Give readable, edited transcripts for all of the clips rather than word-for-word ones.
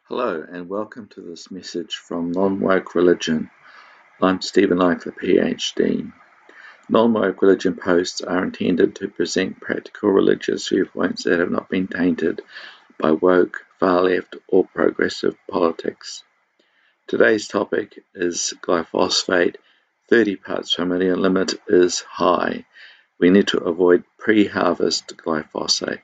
Hello and welcome to this message from Non-Woke Religion. I'm Stephen Ike, the PhD. Non-Woke Religion posts are intended to present practical religious viewpoints that have not been tainted by woke, far-left or progressive politics. Today's topic is glyphosate. 30 parts per million limit is high. We need to avoid pre-harvest glyphosate.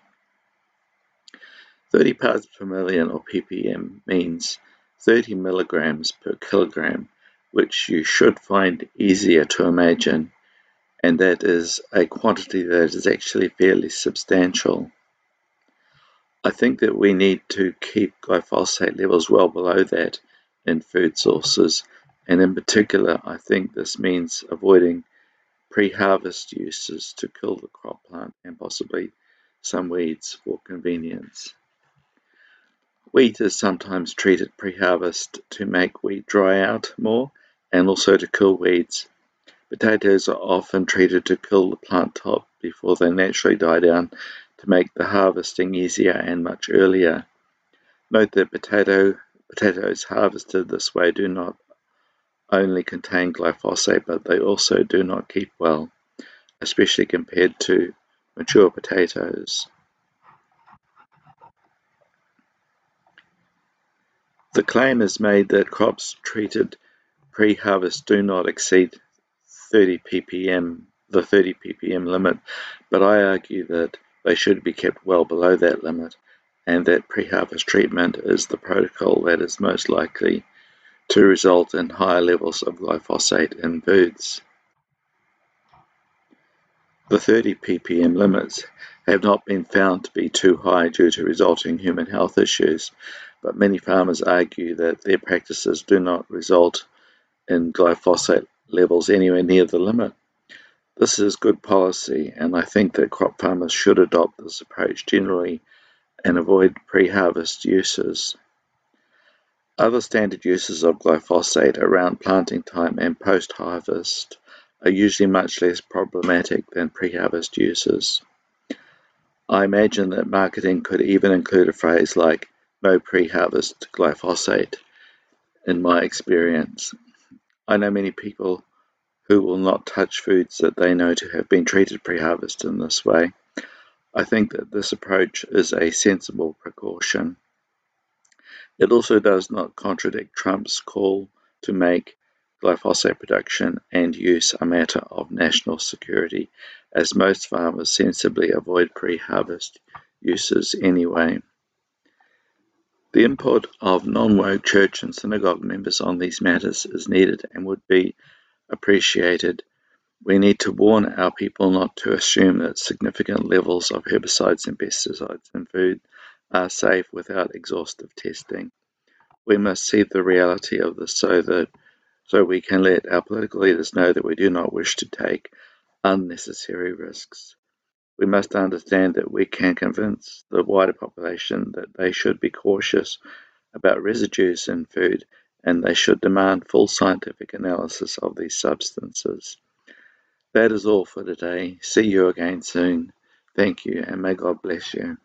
30 parts per million, or ppm, means 30 milligrams per kilogram, which you should find easier to imagine, and that is a quantity that is actually fairly substantial. I think that we need to keep glyphosate levels well below that in food sources, and in particular, I think this means avoiding pre-harvest uses to kill the crop plant and possibly some weeds for convenience. Wheat is sometimes treated pre-harvest to make wheat dry out more and also to kill weeds. Potatoes are often treated to kill the plant top before they naturally die down to make the harvesting easier and much earlier. Note that potatoes harvested this way do not only contain glyphosate, but they also do not keep well, especially compared to mature potatoes. The claim is made that crops treated pre-harvest do not exceed 30 ppm, the 30 ppm limit, but I argue that they should be kept well below that limit, and that pre-harvest treatment is the protocol that is most likely to result in higher levels of glyphosate in foods. The 30 ppm limits have not been found to be too high due to resulting human health issues, but many farmers argue that their practices do not result in glyphosate levels anywhere near the limit. This is good policy, and I think that crop farmers should adopt this approach generally and avoid pre-harvest uses. Other standard uses of glyphosate around planting time and post-harvest are usually much less problematic than pre-harvest uses. I imagine that marketing could even include a phrase like "no pre-harvest glyphosate." In my experience, I know many people who will not touch foods that they know to have been treated pre-harvest in this way. I think that this approach is a sensible precaution. It also does not contradict Trump's call to make glyphosate production and use a matter of national security, as most farmers sensibly avoid pre-harvest uses anyway. The input of non-woke church and synagogue members on these matters is needed and would be appreciated. We need to warn our people not to assume that significant levels of herbicides and pesticides in food are safe without exhaustive testing. We must see the reality of this so we can let our political leaders know that we do not wish to take unnecessary risks. We must understand that we can convince the wider population that they should be cautious about residues in food, and they should demand full scientific analysis of these substances. That is all for today. See you again soon. Thank you, and may God bless you.